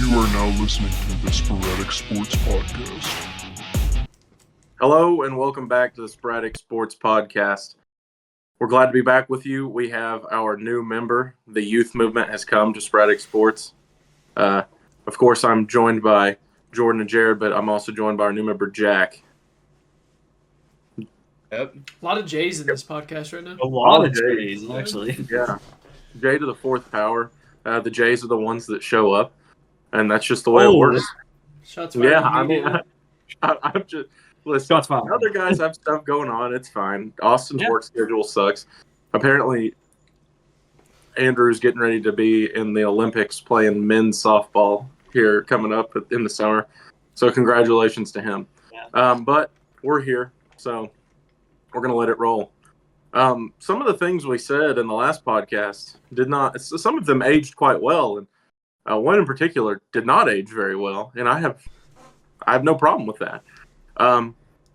You are now listening to the Sporadic Sports Podcast. Hello and welcome back to the Sporadic Sports Podcast. We're glad to be back with you. We have our new member. The youth movement has come to Sporadic Sports. Of course, I'm joined by Jordan and Jared, but I'm also joined by our new member, Jack. Yep. A lot of J's in this podcast right now. A lot of J's, actually. Yeah. J to the fourth power. The J's are the ones that show up, and that's just the way it works. Shots fired. Yeah, I mean, I'm just listen. Shots fired. Other guys have stuff going on. It's fine. Austin's work schedule sucks. Apparently, Andrew's getting ready to be in the Olympics playing men's softball here coming up in the summer. So congratulations to him. Yeah. But we're here, so we're gonna let it roll. Some of the things we said in the last podcast did not. Some of them aged quite well, and one in particular did not age very well, and I have no problem with that.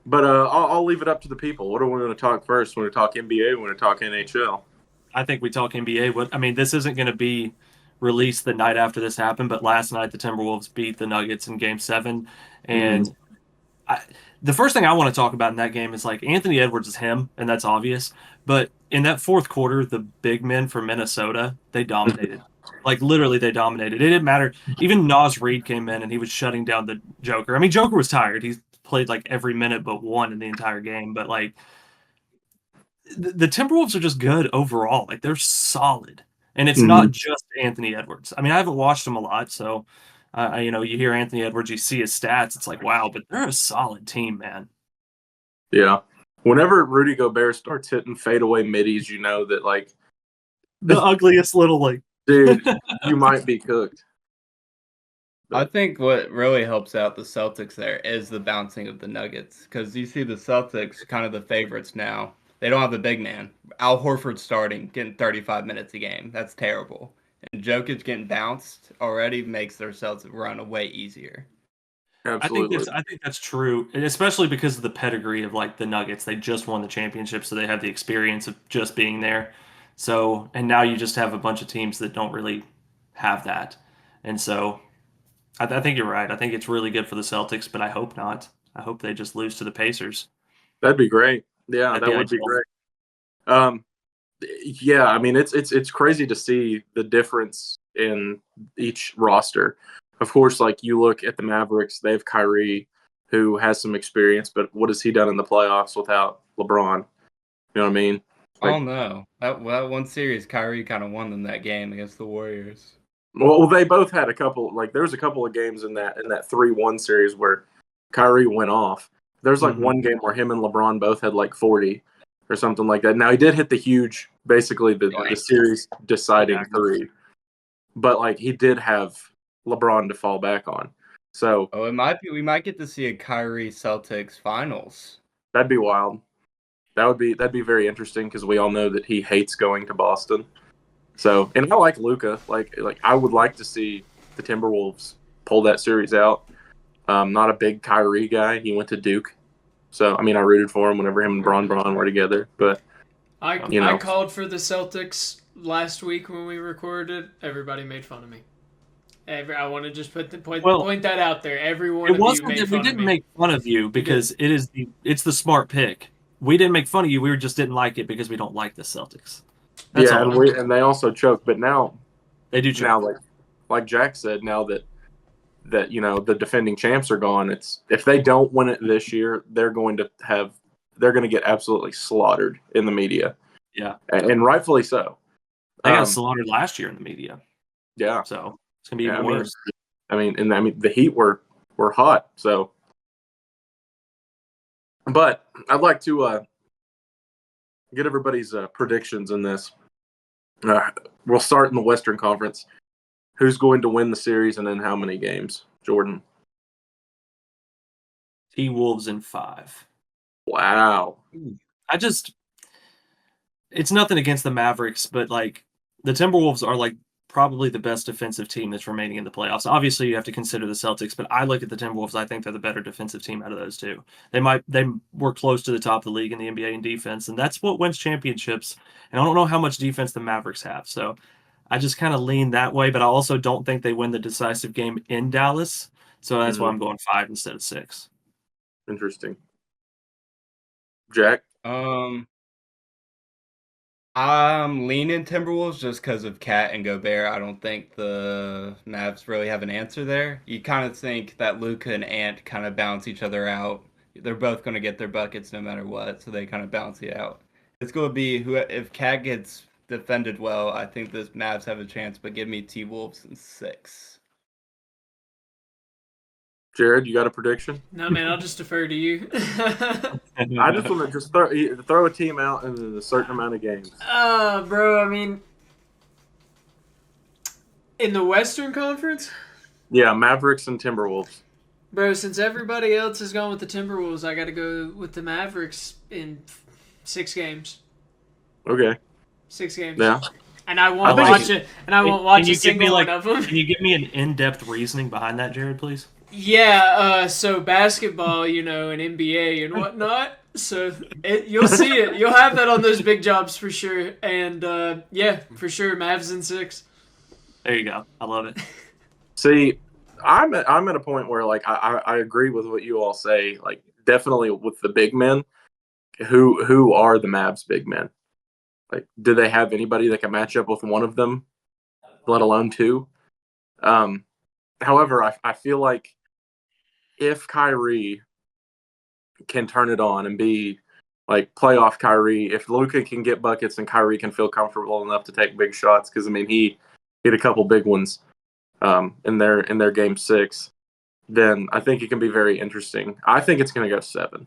But I'll leave it up to the people. What are we going to talk first? We're going to talk NBA. We're going to talk NHL. I think we talk NBA. I mean, this isn't going to be released the night after this happened, but last night the Timberwolves beat the Nuggets in Game 7, and the first thing I want to talk about in that game is like Anthony Edwards is him, and that's obvious. But in that fourth quarter, the big men from Minnesota, they dominated. Like, literally, they dominated. It didn't matter. Even Naz Reid came in, and he was shutting down the Joker. I mean, Joker was tired. He played, like, every minute but one in the entire game. But, like, the Timberwolves are just good overall. Like, they're solid. And it's not just Anthony Edwards. I mean, I haven't watched him a lot, so, you hear Anthony Edwards, you see his stats. It's like, wow, but they're a solid team, man. Yeah. Whenever Rudy Gobert starts hitting fadeaway middies, you know that, like, The ugliest little, like, dude, you might be cooked. I think what really helps out the Celtics there is the bouncing of the Nuggets, because you see the Celtics kind of the favorites now. They don't have the big man. Al Horford starting, getting 35 minutes a game. That's terrible. And Jokic getting bounced already makes their Celtics run way easier. Absolutely. I think that's true, and especially because of the pedigree of like the Nuggets. They just won the championship, so they have the experience of just being there. So, and now you just have a bunch of teams that don't really have that, and so I think you're right. I think it's really good for the Celtics, but I hope not. I hope they just lose to the Pacers. That'd be great. Yeah, That'd that be would be ideal. great. Yeah, I mean it's crazy to see the difference in each roster. Of course, like you look at the Mavericks, they have Kyrie, who has some experience, but what has he done in the playoffs without LeBron? You know what I mean? Like, Oh no. That one series, Kyrie kind of won them that game against the Warriors. well, they both had a couple. Like there was a couple of games in that 3-1 series where Kyrie went off. There's like one game where him and LeBron both had like 40 or something like that. Now he did hit the huge, basically the series deciding three, but like he did have LeBron to fall back on. So Oh, we might get to see a Kyrie Celtics finals. that'd be wild. That'd be very interesting because we all know that he hates going to Boston. So, and I like Luka. Like I would like to see the Timberwolves pull that series out. Not a big Kyrie guy. He went to Duke. So, I mean, I rooted for him whenever him and Braun were together. But I know. called for the Celtics last week when we recorded. Everybody made fun of me. I want to just point that out there. Everyone It wasn't made that fun we didn't of me. make fun of you because it's the smart pick. We didn't make fun of you. We just didn't like it because we don't like the Celtics. That's yeah, all. and they also choke. But now They do choke. now like Jack said, now that the defending champs are gone, it's if they don't win it this year, they're going to get absolutely slaughtered in the media. Yeah. And rightfully so. They got slaughtered last year in the media. Yeah. So it's gonna be even worse. I mean, the Heat were hot. So, but I'd like to get everybody's predictions in this. We'll start in the Western Conference. Who's going to win the series and in how many games? Jordan. T-Wolves in 5. Wow. It's nothing against the Mavericks, but like the Timberwolves are like probably the best defensive team that's remaining in the playoffs. Obviously, you have to consider the Celtics, but I look at the Timberwolves. I think they're the better defensive team out of those two. They were close to the top of the league in the NBA in defense, and that's what wins championships. And I don't know how much defense the Mavericks have. So I just kind of lean that way, but I also don't think they win the decisive game in Dallas. So that's why I'm going 5 instead of 6. Interesting. Jack? I'm leaning Timberwolves just because of Cat and Gobert. I don't think the Mavs really have an answer there. You kind of think that Luka and Ant kind of balance each other out. They're both going to get their buckets no matter what, so they kind of balance it out. It's going to be if Cat gets defended well, I think the Mavs have a chance, but give me T-Wolves in 6. Jared, you got a prediction? No, man, I'll just defer to you. I just want to just throw a team out in a certain amount of games. Bro, I mean, in the Western Conference? Yeah, Mavericks and Timberwolves. Bro, since everybody else has gone with the Timberwolves, I got to go with the Mavericks in 6 games. Okay. 6 games. Yeah. And I won't watch it. And I won't watch a single one of them. Can you give me an in-depth reasoning behind that, Jared, please? Yeah, so basketball, and NBA and whatnot. So you'll see it. You'll have that on those big jobs for sure. And yeah, for sure, Mavs in 6. There you go. I love it. See, I'm at a point where like I agree with what you all say. Like definitely with the big men. Who are the Mavs big men? Like, do they have anybody that can match up with one of them, let alone 2? However, I feel like if Kyrie can turn it on and be like playoff Kyrie, if Luka can get buckets and Kyrie can feel comfortable enough to take big shots, because I mean he hit a couple big ones in their game 6, then I think it can be very interesting. I think it's going to go 7.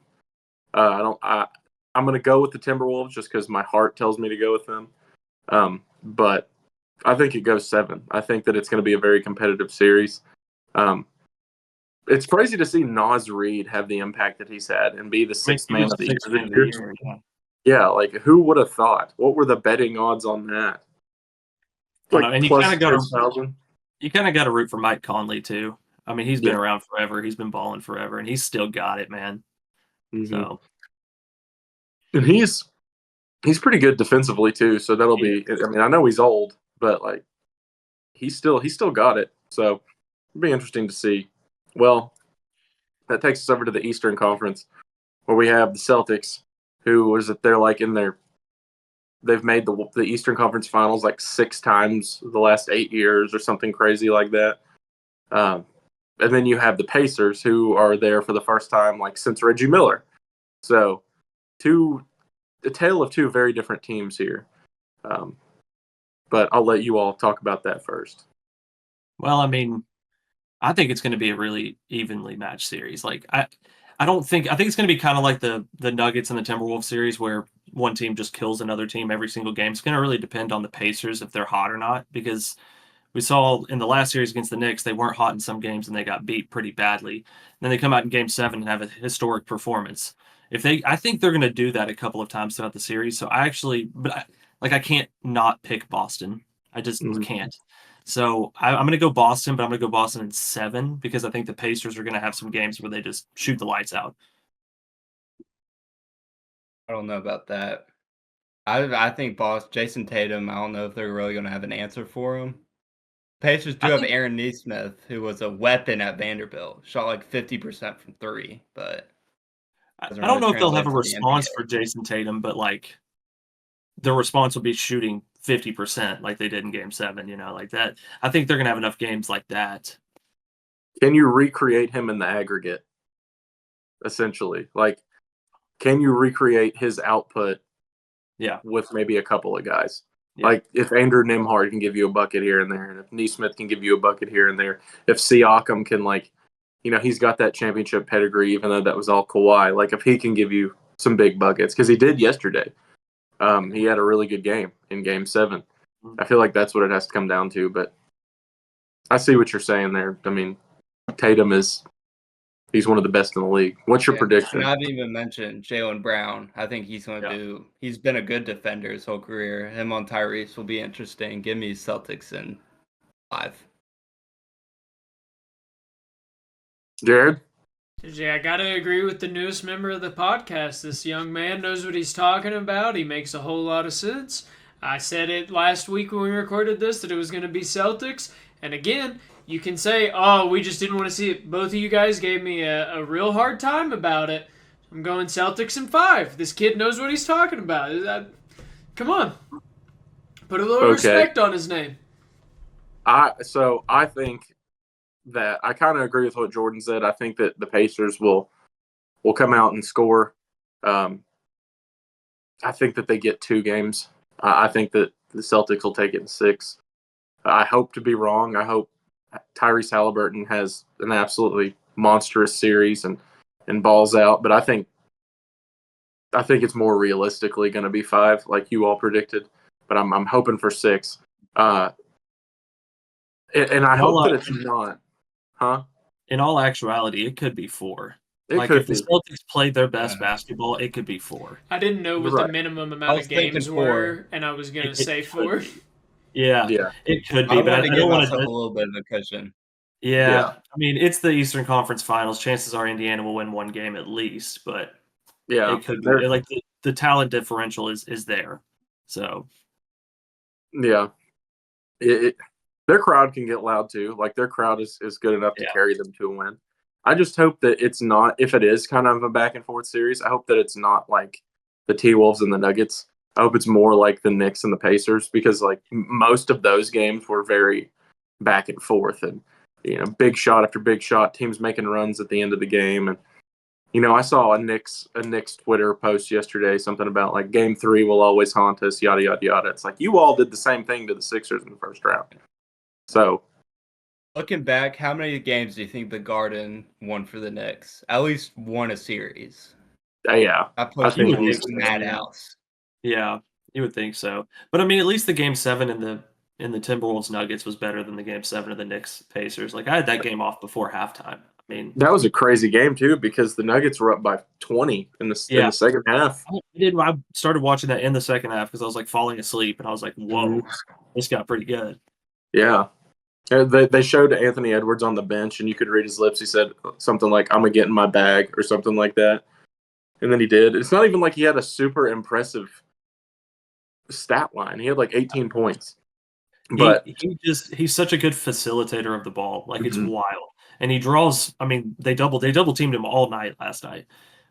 I'm going to go with the Timberwolves just because my heart tells me to go with them. But I think it goes 7. I think that it's going to be a very competitive series. It's crazy to see Naz Reid have the impact that he's had and be the 6th man of the year. Yeah, like who would have thought? What were the betting odds on that? Like, and you kind of got to root for Mike Conley too. I mean, he's been around forever. He's been balling forever, and he's still got it, man. Mm-hmm. So, and he's pretty good defensively too. So that'll be. I mean, I know he's old, but like he's still got it. So it'll be interesting to see. Well, that takes us over to the Eastern Conference, where we have the Celtics, who is it? They're like they've made the Eastern Conference Finals like 6 times the last 8 years or something crazy like that. And then you have the Pacers, who are there for the first time like since Reggie Miller. So, a tale of 2 very different teams here. But I'll let you all talk about that first. Well, I mean, I think it's going to be a really evenly matched series. Like I think it's going to be kind of like the Nuggets and the Timberwolves series where one team just kills another team every single game. It's going to really depend on the Pacers if they're hot or not, because we saw in the last series against the Knicks, they weren't hot in some games and they got beat pretty badly. And then they come out in game 7 and have a historic performance. I think they're going to do that a couple of times throughout the series. So I can't not pick Boston. I just can't. So I'm going to go Boston, but I'm going to go Boston in 7 because I think the Pacers are going to have some games where they just shoot the lights out. I don't know about that. I think Jason Tatum, I don't know if they're really going to have an answer for him. Pacers do have Aaron Nesmith, who was a weapon at Vanderbilt. Shot like 50% from 3, but I don't know if they'll have a response for Jason Tatum, but like the response will be shooting 50% like they did in game 7, like that. I think they're going to have enough games like that. Can you recreate him in the aggregate? Essentially, like, can you recreate his output? Yeah, with maybe a couple of guys. Yeah. Like if Andrew Nembhard can give you a bucket here and there, and if Nesmith can give you a bucket here and there, if Siakam can he's got that championship pedigree, even though that was all Kawhi. Like if he can give you some big buckets, because he did yesterday. He had a really good game in game 7. I feel like that's what it has to come down to, but I see what you're saying there. I mean, Tatum he's one of the best in the league. What's your prediction? And I've even mentioned Jaylen Brown. I think he's going to he's been a good defender his whole career. Him on Tyrese will be interesting. Give me Celtics in 5. Jared? Yeah, I gotta agree with the newest member of the podcast. This young man knows what he's talking about. He makes a whole lot of sense. I said it last week when we recorded this that it was going to be Celtics. And again, you can say, oh, we just didn't want to see it. Both of you guys gave me a real hard time about it. I'm going Celtics in 5. This kid knows what he's talking about. Come on. Put a little respect on his name. I think that I kind of agree with what Jordan said. I think that the Pacers will come out and score. I think that they get 2 games. I think that the Celtics will take it in 6. I hope to be wrong. I hope Tyrese Halliburton has an absolutely monstrous series and balls out. But I think it's more realistically going to be 5, like you all predicted. But I'm hoping for 6. And I hope that it's not. Huh? In all actuality, it could be 4. It could if the Celtics played their best basketball, it could be 4. I didn't know what the minimum amount of games were, and I was going to say 4. Yeah, it could be. But I don't want to give myself a little bit of a cushion. Yeah, I mean, it's the Eastern Conference Finals. Chances are Indiana will win 1 game at least, but it could be. Like the talent differential is there. So yeah, their crowd can get loud too. Like their crowd is good enough to carry them to a win. I just hope that it's not, if it is kind of a back and forth series, I hope that it's not like the T-Wolves and the Nuggets. I hope it's more like the Knicks and the Pacers, because like most of those games were very back and forth and, big shot after big shot, teams making runs at the end of the game. And, I saw a Knicks Twitter post yesterday, something about like game 3 will always haunt us, yada, yada, yada. It's like you all did the same thing to the Sixers in the first round. So, looking back, how many games do you think the Garden won for the Knicks? At least won a series. Yeah. I think it was madhouse. Yeah, you would think so. But I mean, at least the game 7 in the Timberwolves Nuggets was better than the game 7 of the Knicks Pacers. Like I had that game off before halftime. I mean, that was a crazy game too, because the Nuggets were up by 20 in the second half. I started watching that in the second half because I was like falling asleep, and I was like, "Whoa, this got pretty good." Yeah. They showed Anthony Edwards on the bench, and you could read his lips. He said something like, "I'm going to get in my bag," or something like that. And then he did. It's not even like he had a super impressive stat line. He had like 18 points. But he's such a good facilitator of the ball. Like it's wild. And he draws, I mean, they double teamed him all night last night.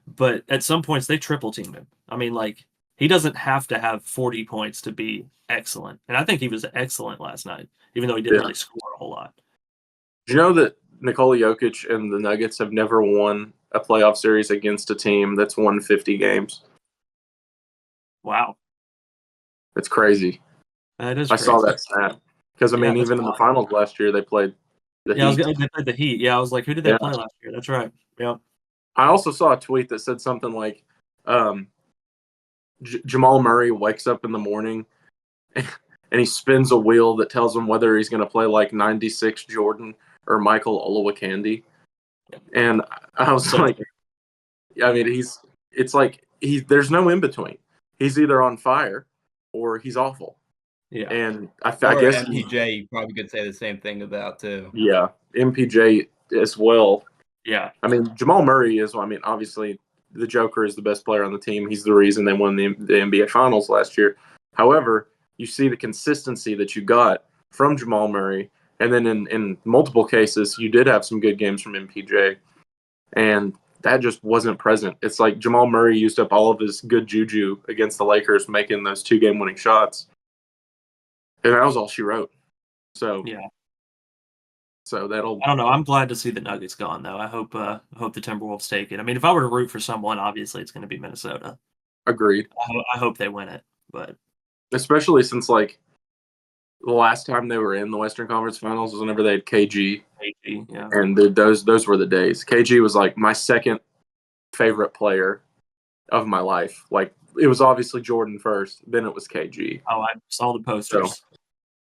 But at some points they triple teamed him. I mean, like he doesn't have to have 40 points to be excellent. And I think he was excellent last night, even though he didn't really score a whole lot. Do you know that Nikola Jokic and the Nuggets have never won a playoff series against a team that's won 50 games? Wow. That's crazy. That is crazy. I saw that stat. Because, I mean, even in the finals last year, they played the Heat. They played the Heat. Yeah, I was like, who did they play last year? That's right. Yeah. I also saw a tweet that said something like, Jamal Murray wakes up in the morning and he spins a wheel that tells him whether he's going to play like 96 Jordan or Michael Olowokandi. And I was like, I mean, there's no in between. He's either on fire or he's awful. Yeah. And I guess MPJ, you probably could say the same thing about too. Yeah. MPJ as well. Yeah. I mean, Jamal Murray obviously the Joker is the best player on the team. He's the reason they won the NBA Finals last year. However, you see the consistency that you got from Jamal Murray. And then in multiple cases, you did have some good games from MPJ. And that just wasn't present. It's like Jamal Murray used up all of his good juju against the Lakers, making those 2 game-winning shots. And that was all she wrote. So yeah. So I don't know. I'm glad to see the Nuggets gone, though. I hope the Timberwolves take it. I mean, if I were to root for someone, obviously it's going to be Minnesota. Agreed. I hope they win it, but especially since like the last time they were in the Western Conference Finals was whenever they had KG. Yeah. And those were the days. KG was like my second favorite player of my life. Like it was obviously Jordan first, then it was KG. Oh, I saw the posters.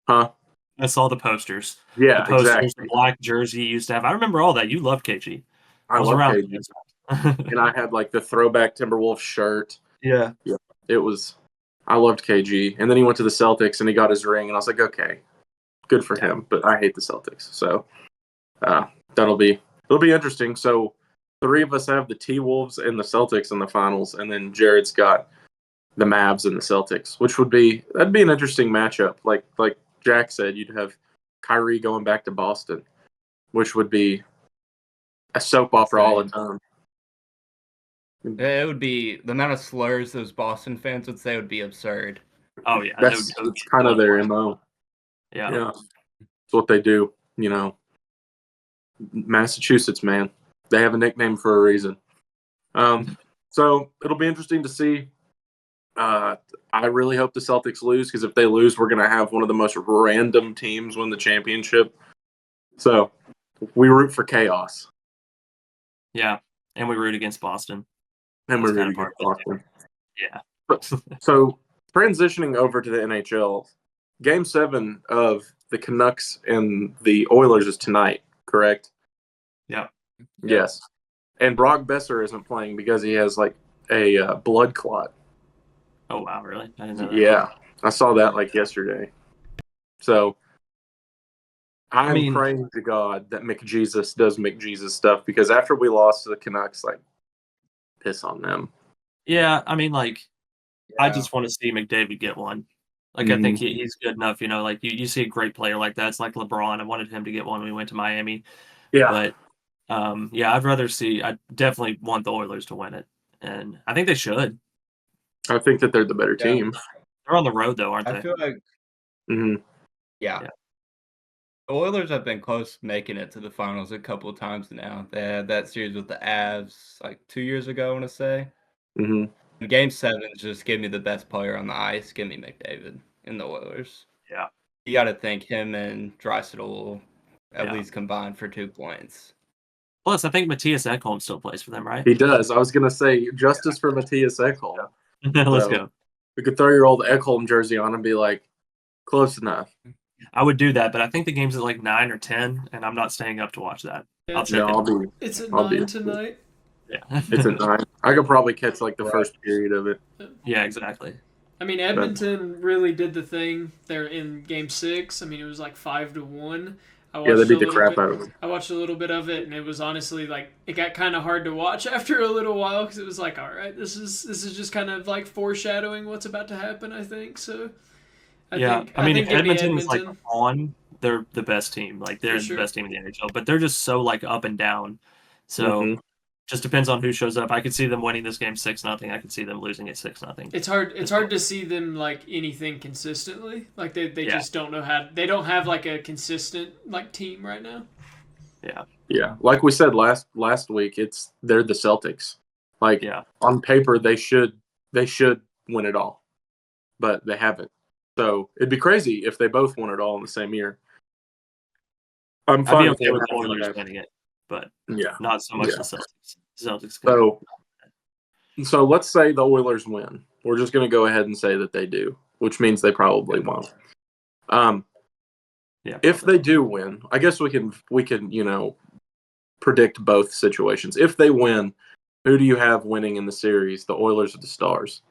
Huh? I saw the posters. Yeah, the posters, exactly. The black jersey you used to have. I remember all that. You loved KG. I was around KG. And I had like the throwback Timberwolves shirt. Yeah. It was. I loved KG, and then he went to the Celtics and he got his ring, and I was like, okay, good for him. But I hate the Celtics, so it'll be interesting. So 3 of us have the T-Wolves and the Celtics in the finals, and then Jared's got the Mavs and the Celtics, which that'd be an interesting matchup. Like Jack said, you'd have Kyrie going back to Boston, which would be a soap opera all the time. It would be the amount of slurs those Boston fans would say would be absurd. Oh yeah, That's kind of their MO. Yeah. It's what they do. You know, Massachusetts, man, they have a nickname for a reason. So it'll be interesting to see. I really hope the Celtics lose, because if they lose, we're going to have one of the most random teams win the championship. So we root for chaos. Yeah, and we root against Boston. And we're root against Boston. Yeah. So transitioning over to the NHL, Game 7 of the Canucks and the Oilers is tonight, correct? Yeah. Yes. And Brock Besser isn't playing because he has like a blood clot. Oh wow, really? I didn't know that. Yeah, I saw that like yesterday. So I'm praying to God that McJesus does McJesus stuff, because after we lost to the Canucks, like, piss on them. Yeah, I mean, like, I just want to see McDavid get one. Like, I think he's good enough, you know, like, you see a great player like that. It's like LeBron. I wanted him to get one when we went to Miami. Yeah. But, yeah, I definitely want the Oilers to win it. And I think they should. I think that they're the better team. They're on the road, though, aren't they? I feel like, yeah. The Oilers have been close to making it to the finals a couple of times now. They had that series with the Avs like 2 years ago, I want to say. Game 7 just give me the best player on the ice. Give me McDavid in the Oilers. Yeah. You got to think him and Draisaitl will at least combine for 2 points. Plus, I think Matthias Ekholm still plays for them, right? He does. I was going to say, justice for Matthias Ekholm. Let's go. We could throw your old Ekholm jersey on and be like, close enough. I would do that, but I think the game's at like 9 or 10, and I'm not staying up to watch that. I'll check it. It's at 9 tonight. Yeah. It's at 9. I could probably catch like the first period of it. Yeah, exactly. I mean, Edmonton really did the thing there in Game 6. I mean, it was like 5-1. Yeah, they beat the crap out of them. I watched a little bit of it, and it was honestly like it got kind of hard to watch after a little while, because it was like, all right, this is just kind of like foreshadowing what's about to happen, I think. So, I mean, if Edmonton is like on, they're the best team. Like they're the best team in the NHL, but they're just so like up and down. So just depends on who shows up. I could see them winning this game 6-0. I could see them losing it 6-0. It's hard to see them like anything consistently. Like they just don't know how. They don't have like a consistent like team right now. Yeah. Like we said last week, they're the Celtics. Like on paper they should win it all, but they haven't. So it'd be crazy if they both won it all in the same year. I'm fine with the Oilers winning it, but not so much the Celtics. So let's say the Oilers win. We're just going to go ahead and say that they do, which means they probably won't. If they do win, I guess we can predict both situations. If they win, who do you have winning in the series, the Oilers or the Stars?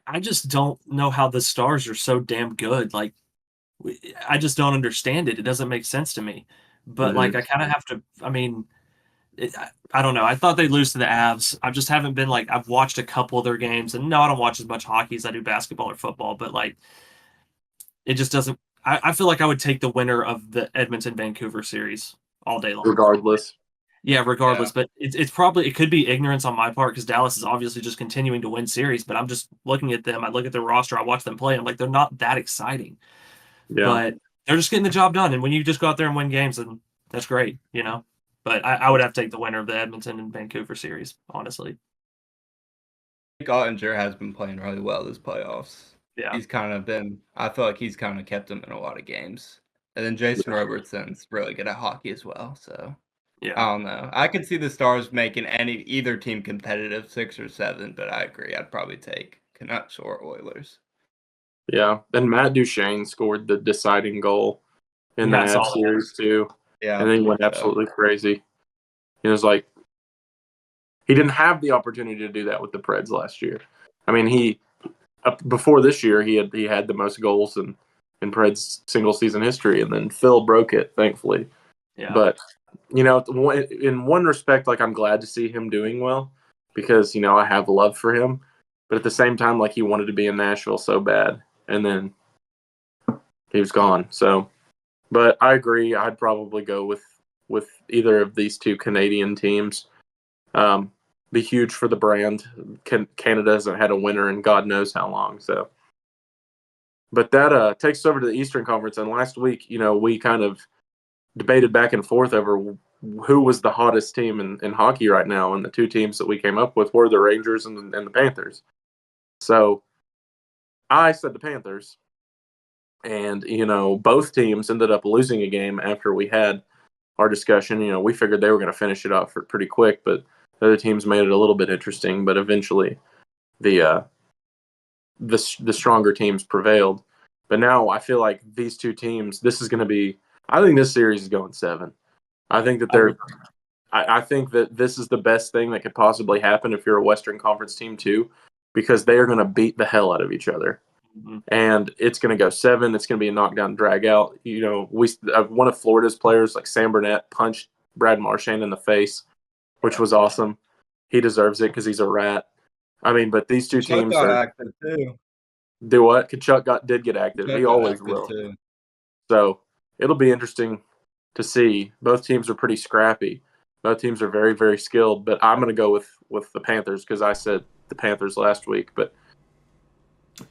I just don't know how the Stars are so damn good. Like, I just don't understand it. It doesn't make sense to me. But like, I kind of have to. I mean, I don't know. I thought they'd lose to the Avs. I just haven't been like. I've watched a couple of their games, and no, I don't watch as much hockey as I do basketball or football. But like, it just doesn't. I feel like I would take the winner of the Edmonton-Vancouver series all day long, regardless. Yeah, regardless. But it's probably, it could be ignorance on my part, because Dallas is obviously just continuing to win series. But I'm just looking at them. I look at their roster. I watch them play. I'm like, they're not that exciting. Yeah. But they're just getting the job done. And when you just go out there and win games, then that's great, you know. But I would have to take the winner of the Edmonton and Vancouver series, honestly. Ottinger has been playing really well this playoffs. Yeah. He's kind of been, I feel like he's kind of kept him in a lot of games. And then Jason Robertson's really good at hockey as well. So, I don't know. I could see the Stars making either team competitive, 6 or 7, but I agree. I'd probably take Canucks or Oilers. Yeah. And Matt Duchene scored the deciding goal in that series too. Yeah. And then he went absolutely crazy. It was like, he didn't have the opportunity to do that with the Preds last year. I mean, before this year, he had the most goals in Preds single season history, and then Phil broke it, thankfully. Yeah. But, you know, in one respect, like, I'm glad to see him doing well, because, you know, I have love for him. but at the same time, like he wanted to be in Nashville so bad, and then he was gone. So, but I agree. I'd probably go with either of these two Canadian teams. Be huge for the brand. Canada hasn't had a winner in God knows how long. So, but that takes us over to the Eastern Conference. And last week, we kind of debated back and forth over who was the hottest team in hockey right now, and the two teams that we came up with were the Rangers and the Panthers. So I said the Panthers, and both teams ended up losing a game after we had our discussion. We figured they were going to finish it off pretty quick, but the other teams made it a little bit interesting. But eventually, the stronger teams prevailed. But now I feel like these two teams, this is going to be. I think this series is going 7. I think that I think that this is the best thing that could possibly happen if you're a Western Conference team too, because they are going to beat the hell out of each other. Mm-hmm. And it's going to go 7. It's going to be a knockdown, drag out. One of Florida's players, like Sam Burnett, punched Brad Marchand in the face, which was awesome. He deserves it because he's a rat. I mean, but these two teams got active too. Do what? Kachuk did get active. He always will. Too. So it'll be interesting to see. Both teams are pretty scrappy. Both teams are very, very skilled. But I'm going to go with the Panthers because I said the Panthers last week. But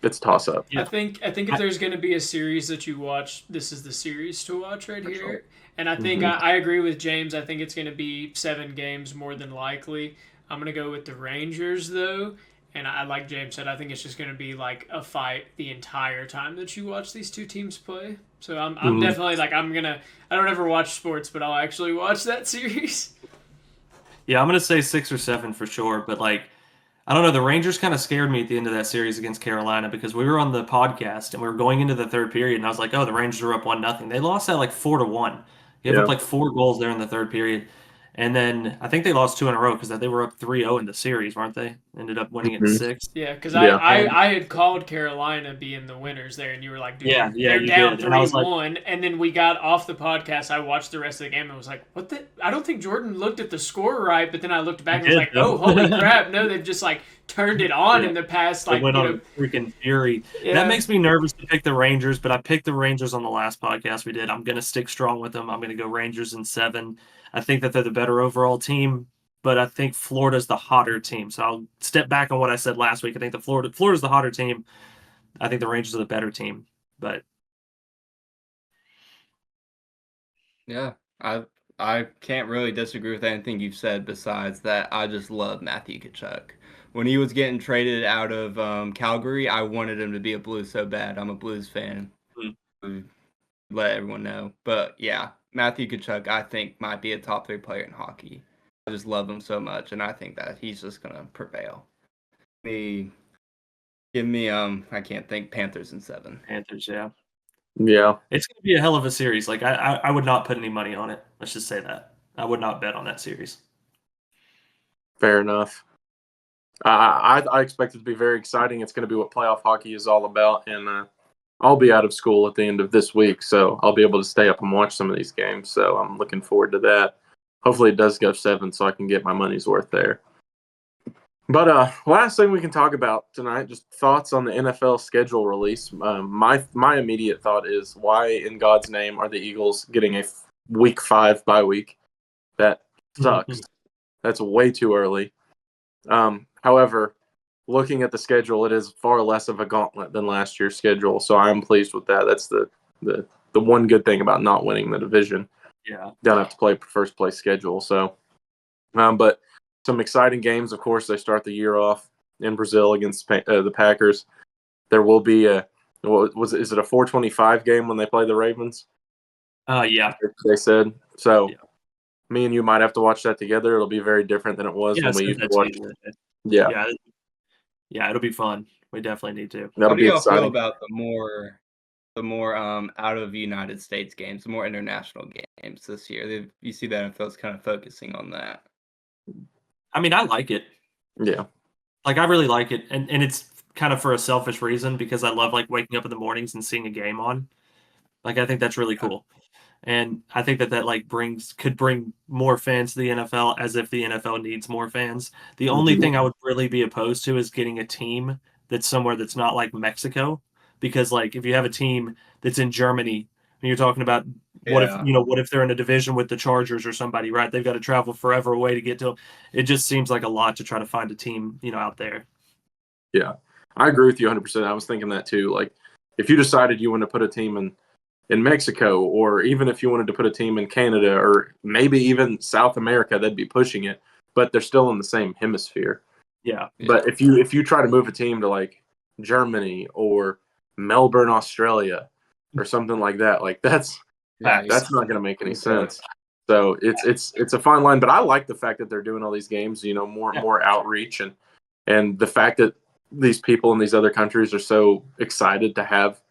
it's toss up. Yeah. I think if there's going to be a series that you watch, this is the series to watch right here. Sure. And I think I agree with James. I think it's going to be 7 games more than likely. I'm going to go with the Rangers though. And I like James said, I think it's just going to be like a fight the entire time that you watch these two teams play. So I'm definitely like I don't ever watch sports, but I'll actually watch that series. Yeah, I'm going to say 6 or 7 for sure. But I don't know. The Rangers kind of scared me at the end of that series against Carolina because we were on the podcast and we were going into the third period, and I was like, oh, the Rangers are up 1-0. They lost that 4-1. Gave up 4 goals there in the third period. And then I think they lost 2 in a row because they were up 3-0 in the series, weren't they? Ended up winning it 6. Yeah, because I had called Carolina being the winners there, and you were like, dude, they're down 3-1. And then we got off the podcast. I watched the rest of the game and was like, what the? I don't think Jordan looked at the score right, but then I looked back and was like, oh, holy crap. No, they've just turned it on in the past. They went on a freaking fury. Yeah. That makes me nervous to pick the Rangers, but I picked the Rangers on the last podcast we did. I'm going to stick strong with them. I'm going to go Rangers in 7. I think that they're the better overall team, but I think Florida's the hotter team. So I'll step back on what I said last week. I think Florida's the hotter team. I think the Rangers are the better team. But yeah, I can't really disagree with anything you've said besides that I just love Matthew Tkachuk. When he was getting traded out of Calgary, I wanted him to be a Blues so bad. I'm a Blues fan. Let everyone know. But yeah, Matthew Tkachuk, I think, might be a top 3 player in hockey. I just love him so much, and I think that he's just going to prevail. Give me, I can't think, Panthers in 7. Panthers, yeah. Yeah. It's going to be a hell of a series. I would not put any money on it. Let's just say that. I would not bet on that series. Fair enough. I expect it to be very exciting. It's going to be what playoff hockey is all about, and I'll be out of school at the end of this week, so I'll be able to stay up and watch some of these games. So I'm looking forward to that. Hopefully it does go 7 so I can get my money's worth there. But last thing we can talk about tonight, just thoughts on the NFL schedule release. My immediate thought is, why in God's name are the Eagles getting a week 5 bye week? That sucks. That's way too early. However, looking at the schedule, it is far less of a gauntlet than last year's schedule, so I am pleased with that. That's the one good thing about not winning the division. Yeah, don't have to play first place schedule. So, but some exciting games. Of course, they start the year off in Brazil against the Packers. There will be is it a 4:25 game when they play the Ravens? Yeah, they said so. Yeah. Me and you might have to watch that together. It'll be very different than it was when we used to watch it. Yeah, it'll be fun. We definitely need to. That'll How do be y'all exciting. feel about the more out of United States games, the more international games this year? You see that NFL's kind of focusing on that. I mean, I like it. Yeah. I really like it. And it's kind of for a selfish reason because I love waking up in the mornings and seeing a game on. I think that's really cool. And I think that like could bring more fans to the NFL, as if the NFL needs more fans. The only thing I would really be opposed to is getting a team that's somewhere that's not like Mexico, because like if you have a team that's in Germany and you're talking about what if they're in a division with the Chargers or somebody, right? They've got to travel forever away to get to them. It just seems like a lot to try to find a team, out there. Yeah, I agree with you 100%. I was thinking that too. Like, if you decided you want to put a team in Mexico, or even if you wanted to put a team in Canada, or maybe even South America, they'd be pushing it, but they're still in the same hemisphere. Yeah. But if you try to move a team to like Germany or Melbourne, Australia, or something like that, like that's not going to make any sense. So it's a fine line, but I like the fact that they're doing all these games, more outreach, and the fact that these people in these other countries are so excited to have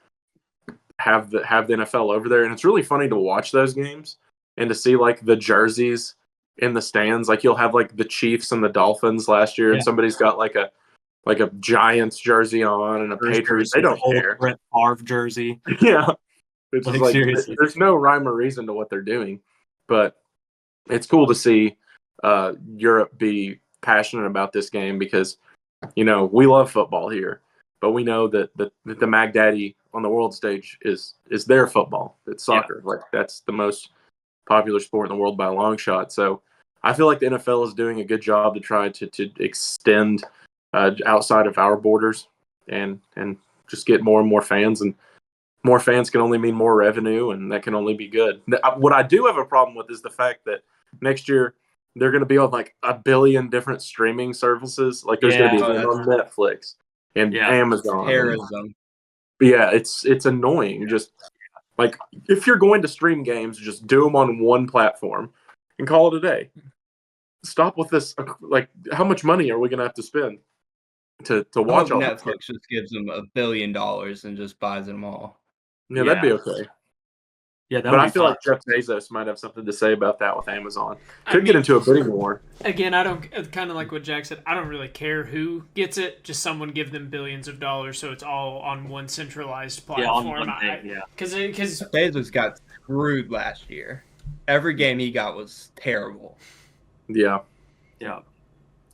the NFL over there. And it's really funny to watch those games and to see like the jerseys in the stands. Like you'll have like the Chiefs and the Dolphins last year, and somebody's got like a Giants jersey on and a Patriots. They don't care. Brett Favre jersey. Yeah. It's Like, like seriously. there's no rhyme or reason to what they're doing, but it's cool to see Europe be passionate about this game, because we love football here, but we know that the Mag Daddy on the world stage is their football. It's soccer. Like that's the most popular sport in the world by a long shot. So I feel like the NFL is doing a good job to try to extend outside of our borders and just get more and more fans, and more fans can only mean more revenue, and that can only be good. What I do have a problem with is the fact that next year they're going to be on like a billion different streaming services. Like there's going to be on Netflix and Amazon. Terrorism. Yeah, it's annoying. Just like if you're going to stream games, just do them on one platform and call it a day. Stop with this. Like, how much money are we going to have to spend to watch all Netflix just gives them $1 billion and just buys them all. Yeah, that'd be okay. Yeah, but I feel like Jeff Bezos might have something to say about that with Amazon. Get into a bidding war. Again, I don't, kind of like what Jack said, I don't really care who gets it. Just someone give them billions of dollars so it's all on one centralized platform. Yeah, on one thing, Because Bezos got screwed last year. Every game he got was terrible. Yeah. Yeah.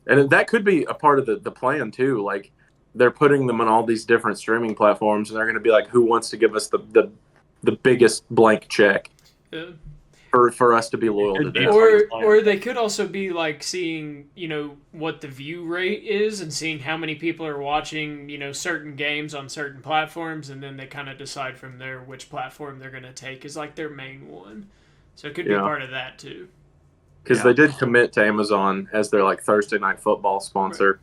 And that could be a part of the plan, too. Like, they're putting them on all these different streaming platforms, and they're going to be like, who wants to give us the biggest blank check for us to be loyal to this? Or they could also be like seeing, what the view rate is and seeing how many people are watching, certain games on certain platforms, and then they kind of decide from there which platform they're going to take as like their main one. So it could be part of that too. Because they did commit to Amazon as their like Thursday Night Football sponsor,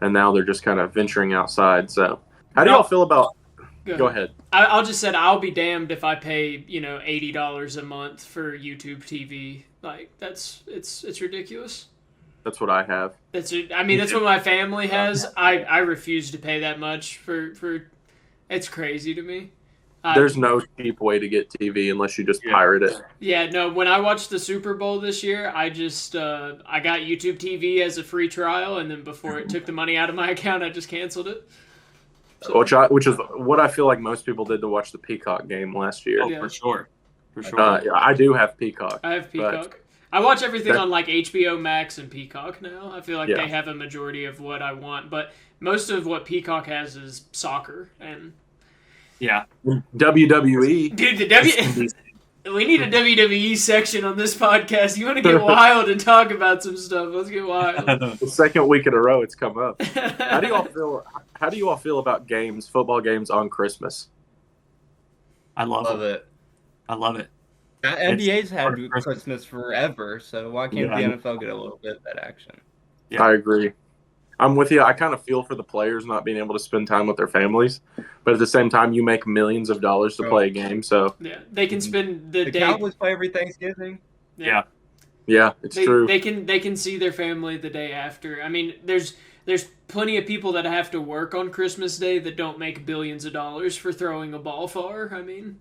and now they're just kind of venturing outside. So how do y'all feel about... Go ahead. I'll just say I'll be damned if I pay $80 a month for YouTube TV. Like it's ridiculous. That's what I have. That's what my family has. I refuse to pay that much for. It's crazy to me. There's no cheap way to get TV unless you just pirate it. Yeah, no. When I watched the Super Bowl this year, I just I got YouTube TV as a free trial, and then before it took the money out of my account, I just canceled it. So, which is what I feel like most people did to watch the Peacock game last year. Oh, for sure. I do have Peacock. I have Peacock. I watch everything on like HBO Max and Peacock now. I feel like they have a majority of what I want, but most of what Peacock has is soccer and WWE. Dude, we need a WWE section on this podcast. You want to get wild and talk about some stuff? Let's get wild. The second week in a row, it's come up. How do you all feel about football games on Christmas? I love it. I love it. NBA's had Christmas forever, so why can't the NFL get a little bit of that action? Yeah. I agree. I'm with you. I kind of feel for the players not being able to spend time with their families, but at the same time, you make millions of dollars to play a game. So they can spend the day. Cowboys play every Thanksgiving. Yeah, it's true. They can see their family the day after. I mean, there's plenty of people that have to work on Christmas Day that don't make billions of dollars for throwing a ball far. I mean,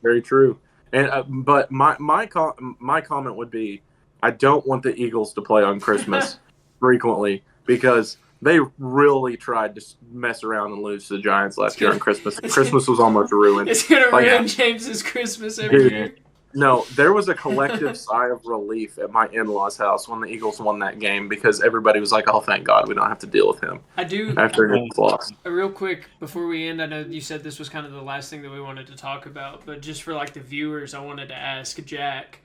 very true. And but my comment would be, I don't want the Eagles to play on Christmas frequently, because they really tried to mess around and lose to the Giants last year on Christmas. Christmas was almost ruined. It's going to ruin James's Christmas every year. No, there was a collective sigh of relief at my in-laws' house when the Eagles won that game because everybody was like, "Oh, thank God, we don't have to deal with him." I do. After his loss. Real quick before we end, I know you said this was kind of the last thing that we wanted to talk about, but just for like the viewers, I wanted to ask Jack,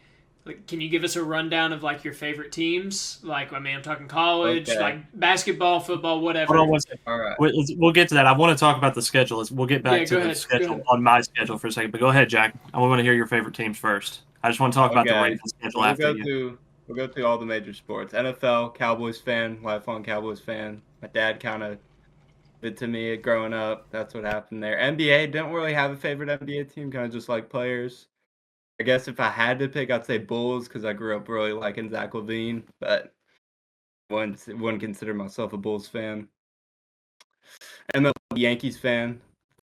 like, can you give us a rundown of like your favorite teams? Like, I mean, I'm talking college, Okay. like basketball, football, whatever. Hold on one second. All right. We'll get to that. I want to talk about the schedule. We'll get back Yeah, to go the ahead, schedule go ahead. on my schedule for a second. But go ahead, Jack. I want to hear your favorite teams first. I just want to talk about the Okay. Ravens schedule after you. We'll go through all the major sports. NFL, Cowboys fan, lifelong Cowboys fan. My dad kind of did to me growing up. That's what happened there. NBA, don't really have a favorite NBA team, kind of just like players. I guess if I had to pick, I'd say Bulls because I grew up really liking Zach LaVine, but wouldn't consider myself a Bulls fan. MLB Yankees fan.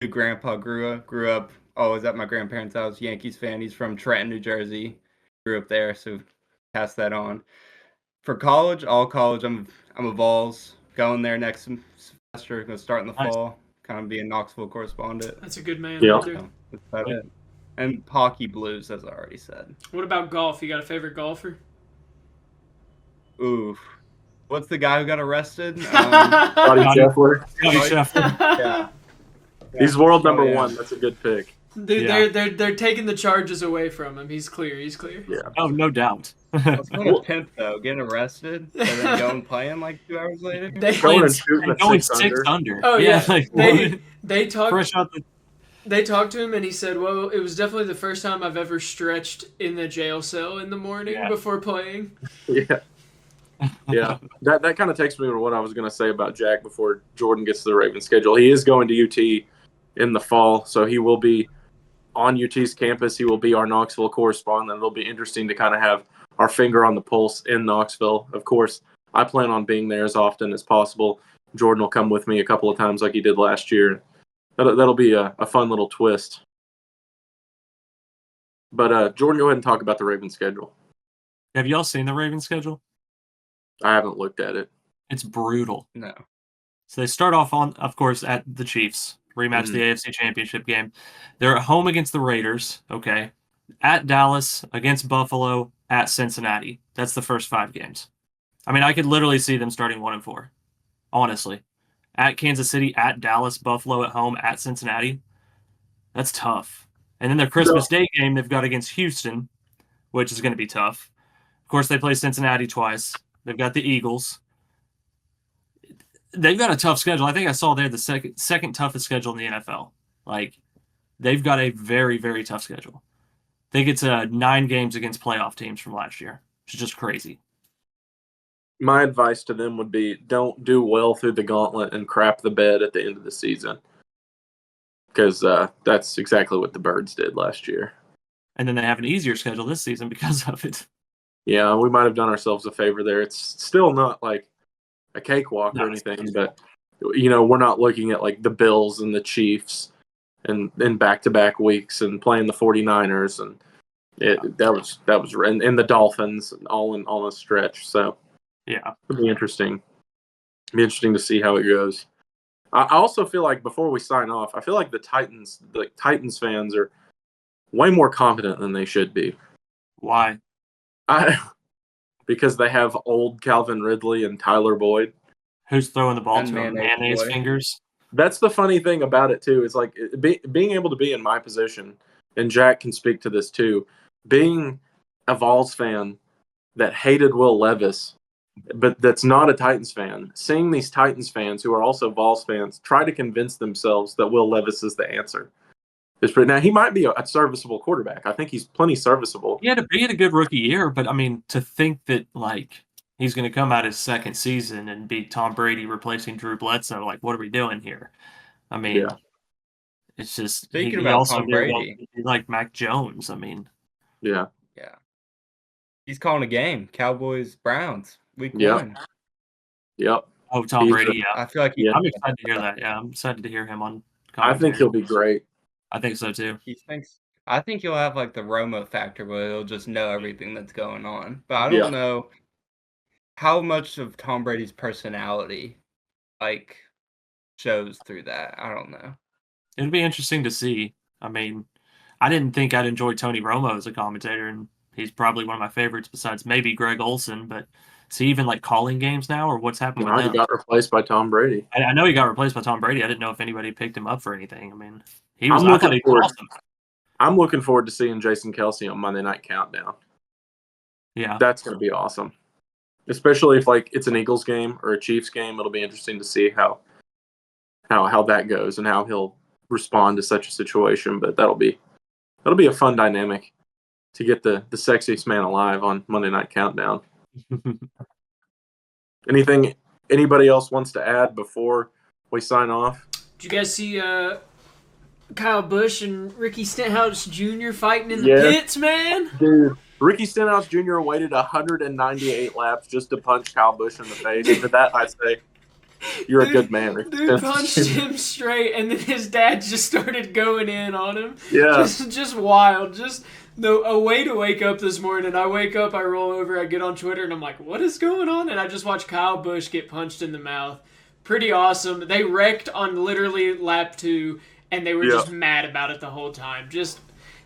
Who grandpa grew up always at my grandparents' house. Yankees fan. He's from Trenton, New Jersey. Grew up there, so pass that on. For college, all college, I'm a Vols. Going there next semester. Going to start in the Nice. fall. Kind of be a Knoxville correspondent. That's a good man Yeah. right there. So that's about it. And hockey blues, as I already said. What about golf? You got a favorite golfer? Ooh. What's the guy who got arrested? Scotty Scheffler. Scotty Scheffler. Yeah. He's world number Oh, yeah. one. That's a good pick. Dude, Yeah. they're taking the charges away from him. He's clear. He's clear. Yeah. Oh, no doubt. What's going to pimp, though? Getting arrested and then going playing like 2 hours later? They, Going and shooting at Going 6 six under. under. oh yeah, like, they talked. fresh out the. They talked to him and he said, "Well, it was definitely the first time I've ever stretched in the jail cell in the morning Yeah. before playing." Yeah. Yeah. That kind of takes me to what I was going to say about Jack before Jordan gets to the Ravens schedule. He is going to UT in the fall, so he will be on UT's campus. He will be our Knoxville correspondent. It'll be interesting to kind of have our finger on the pulse in Knoxville. Of course, I plan on being there as often as possible. Jordan will come with me a couple of times like he did last year. That'll be a fun little twist. But Jordan, go ahead and talk about the Ravens schedule. Have y'all seen the Ravens schedule? I haven't looked at it. It's brutal. No. So they start off on, of course, at the Chiefs. Rematch the AFC Championship game. They're at home against the Raiders, okay? At Dallas, against Buffalo, at Cincinnati. That's the first 5 games. I mean, I could literally see them starting 1-4, honestly. At Kansas City, at Dallas, Buffalo at home, at Cincinnati. That's tough. And then their Christmas Day game they've got against Houston, which is going to be tough. Of course, they play Cincinnati twice. They've got the Eagles. They've got a tough schedule. I think I saw they're the second toughest schedule in the NFL. Like, they've got a very, very tough schedule. I think it's 9 games against playoff teams from last year, which is just crazy. My advice to them would be don't do well through the gauntlet and crap the bed at the end of the season. Because that's exactly what the Birds did last year. And then they have an easier schedule this season because of it. Yeah, we might have done ourselves a favor there. It's still not like a cakewalk No, or anything, but we're not looking at like the Bills and the Chiefs and back-to-back weeks and playing the 49ers and that was and the Dolphins all in a stretch. So Yeah. it'll be interesting. Be interesting to see how it goes. I also feel like before we sign off, I feel like the Titans fans are way more confident than they should be. Why? Because they have old Calvin Ridley and Tyler Boyd. Who's throwing the ball And to him? mayonnaise Mayonnaise boy. fingers? That's the funny thing about it too. Is like being able to be in my position, and Jack can speak to this too. Being a Vols fan that hated Will Levis, but that's not a Titans fan. Seeing these Titans fans who are also Vols fans try to convince themselves that Will Levis is the answer. Now he might be a serviceable quarterback. I think he's plenty serviceable. He had a good rookie year, but I mean, to think that like he's going to come out his second season and be Tom Brady replacing Drew Bledsoe, like what are we doing here? I mean, Yeah. it's just Speaking he about also Tom very well Brady. could be like Mac Jones. I mean, Yeah. Yeah. He's calling a game. Cowboys, Browns, week Yeah. 1. Yep. oh Tom He's Brady, yeah. I feel like Yeah. I'm excited to hear that. Yeah, I'm excited to hear him on I think commentary. he'll be great. I think so too. I think he'll have like the Roma factor where he'll just know everything that's going on. But I don't Yeah. know how much of Tom Brady's personality like shows through that. I don't know. It'd be interesting to see. I mean, I didn't think I'd enjoy Tony Romo as a commentator, and he's probably one of my favorites besides maybe Greg Olson. But is he even like calling games now, or what's happened with He him? got replaced by Tom Brady. I know he got replaced by Tom Brady. I didn't know if anybody picked him up for anything. I mean, I I'm thought he was awesome. I'm looking forward to seeing Jason Kelsey on Monday Night Countdown. Yeah, That's going to be awesome. Especially if like it's an Eagles game or a Chiefs game, it'll be interesting to see how that goes and how he'll respond to such a situation. But that'll be a fun dynamic to get the sexiest man alive on Monday Night Countdown. Anything anybody else wants to add before we sign off? Did you guys see Kyle Busch and Ricky Stenhouse Jr. fighting in the pits, man? Dude, Ricky Stenhouse Jr. waited 198 laps just to punch Kyle Busch in the face. And to that, I say, you're a good man, Ricky Dude Stenhouse punched Jr. him straight, and then his dad just started going in on him. Yeah. Just wild. Just a way to wake up this morning. I wake up, I roll over, I get on Twitter, and I'm like, what is going on? And I just watch Kyle Busch get punched in the mouth. Pretty awesome. They wrecked on literally lap 2, and they were just mad about it the whole time. Just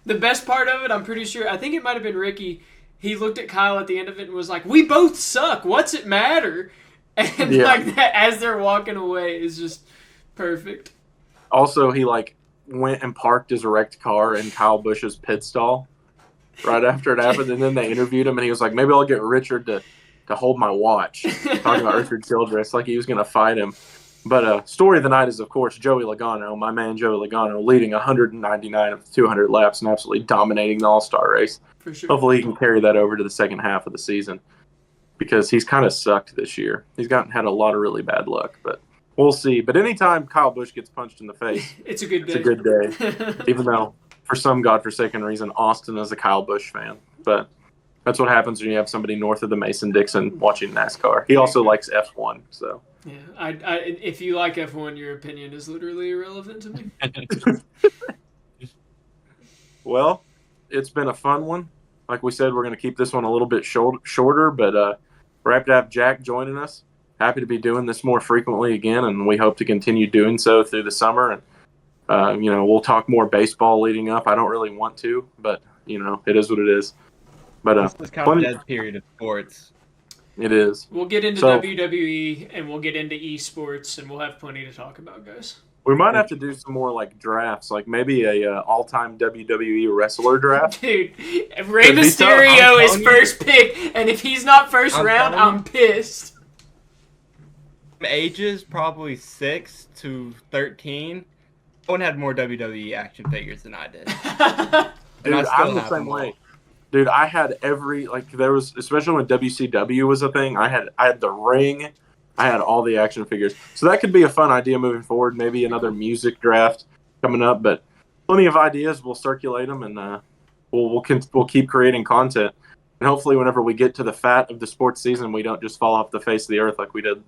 the best part of it, I'm pretty sure, I think it might have been Ricky. He looked at Kyle at the end of it and was like, we both suck. What's it matter? And like that, as they're walking away, is just perfect. Also, he like went and parked his wrecked car in Kyle Busch's pit stall right after it happened, and then they interviewed him, and he was like, maybe I'll get Richard to hold my watch. Talking about Richard Childress, like he was going to fight him. But story of the night is, of course, Joey Logano, my man Joey Logano, leading 199 of the 200 laps and absolutely dominating the All-Star race. For sure. Hopefully he can carry that over to the second half of the season because he's kind of sucked this year. He's had a lot of really bad luck, but we'll see. But anytime Kyle Busch gets punched in the face, it's a good day. It's a good day, even though for some godforsaken reason Austin is a Kyle Busch fan. But that's what happens when you have somebody north of the Mason-Dixon watching NASCAR. He also likes F1, so. Yeah, if you like F1, your opinion is literally irrelevant to me. Well, it's been a fun one. Like we said, we're going to keep this one a little bit shorter, but we're happy to have Jack joining us. Happy to be doing this more frequently again, and we hope to continue doing so through the summer. And we'll talk more baseball leading up. I don't really want to, but it is what it is. But this is kind of a dead period of sports. It is. We'll get into WWE and we'll get into esports, and we'll have plenty to talk about, guys. We might have to do some more like drafts, like maybe a all-time WWE wrestler draft. Dude, Rey Mysterio is first pick, and if he's not first round, I'm pissed. Ages probably 6 to 13. No one had more WWE action figures than I did. Dude, I'm the same way. Dude, I had there was, especially when WCW was a thing, I had the ring, I had all the action figures. So that could be a fun idea moving forward, maybe another music draft coming up, but plenty of ideas. We'll circulate them, and we'll keep creating content. And hopefully whenever we get to the fat of the sports season, we don't just fall off the face of the earth like we did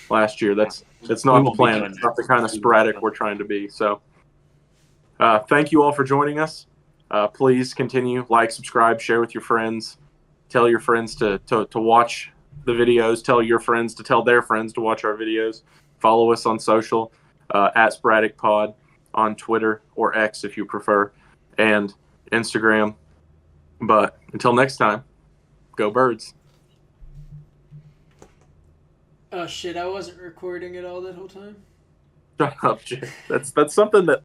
last year. That's not the plan. It's not the kind of sporadic we're trying to be. So thank you all for joining us. Please continue, like, subscribe, share with your friends. Tell your friends to watch the videos. Tell your friends to tell their friends to watch our videos. Follow us on social, at Sporadic Pod on Twitter or X if you prefer, and Instagram. But until next time, go Birds. Oh shit, I wasn't recording it all that whole time. Shut up, Jay. That's something that